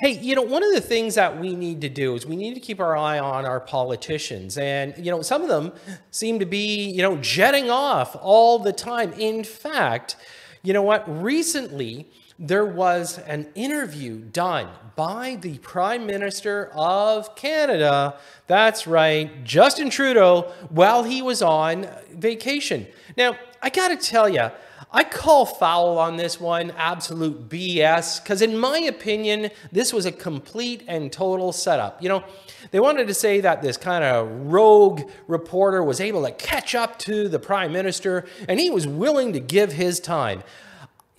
Hey, one of the things that we need to do is we need to keep our eye on our politicians. And, some of them seem to be, jetting off all the time. In fact, you know what? Recently, there was an interview done by the Prime Minister of Canada. That's right, Justin Trudeau, while he was on vacation. Now, I got to tell you, I call foul on this one, absolute BS, because in my opinion, this was a complete and total setup. They wanted to say that this kind of rogue reporter was able to catch up to the Prime Minister, and he was willing to give his time.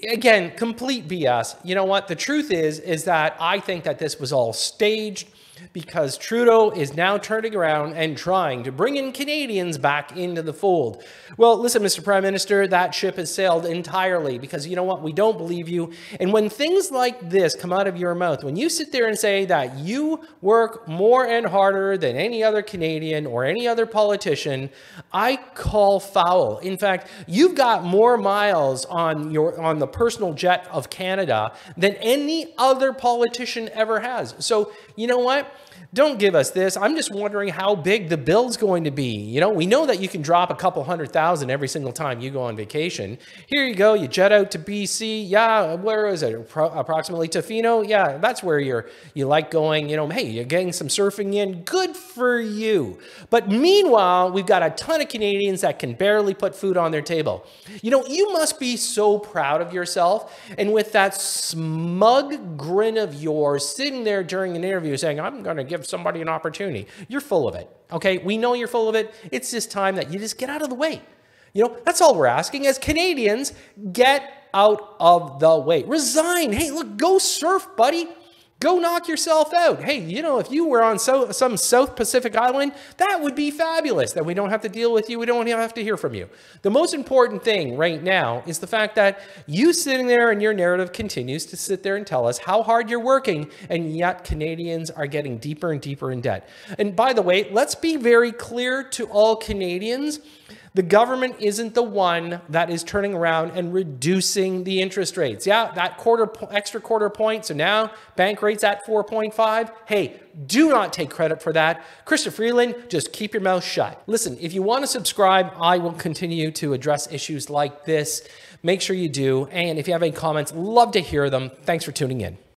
Again, complete BS. You know what? The truth is that I think that this was all staged because Trudeau is now turning around and trying to bring in Canadians back into the fold. Well, listen, Mr. Prime Minister, that ship has sailed entirely because you know what? We don't believe you. And when things like this come out of your mouth, when you sit there and say that you work more and harder than any other Canadian or any other politician, I call foul. In fact, you've got more miles on the personal jet of Canada than any other politician ever has. So, you know what? Don't give us this. I'm just wondering how big the bill's going to be. We know that you can drop a couple $100,000 every single time you go on vacation. Here you go. You jet out to BC. Yeah, where is it? Approximately Tofino. Yeah, that's where you like going. Hey, you're getting some surfing in. Good for you. But meanwhile, we've got a ton of Canadians that can barely put food on their table. You must be so proud of yourself. And with that smug grin of yours sitting there during an interview saying, I'm going to give somebody an opportunity. You're full of it. Okay. We know you're full of it. It's just time that you just get out of the way. That's all we're asking as Canadians. Get out of the way. Resign. Hey, look, go surf, buddy. Go knock yourself out. Hey, if you were on some South Pacific island, that would be fabulous. That we don't have to deal with you. We don't have to hear from you. The most important thing right now is the fact that you sitting there and your narrative continues to sit there and tell us how hard you're working, and yet Canadians are getting deeper and deeper in debt. And by the way, let's be very clear to all Canadians. The government isn't the one that is turning around and reducing the interest rates. Yeah, that extra quarter point. So now bank rates at 4.5. Hey, do not take credit for that. Krista Freeland, just keep your mouth shut. Listen, if you want to subscribe, I will continue to address issues like this. Make sure you do. And if you have any comments, love to hear them. Thanks for tuning in.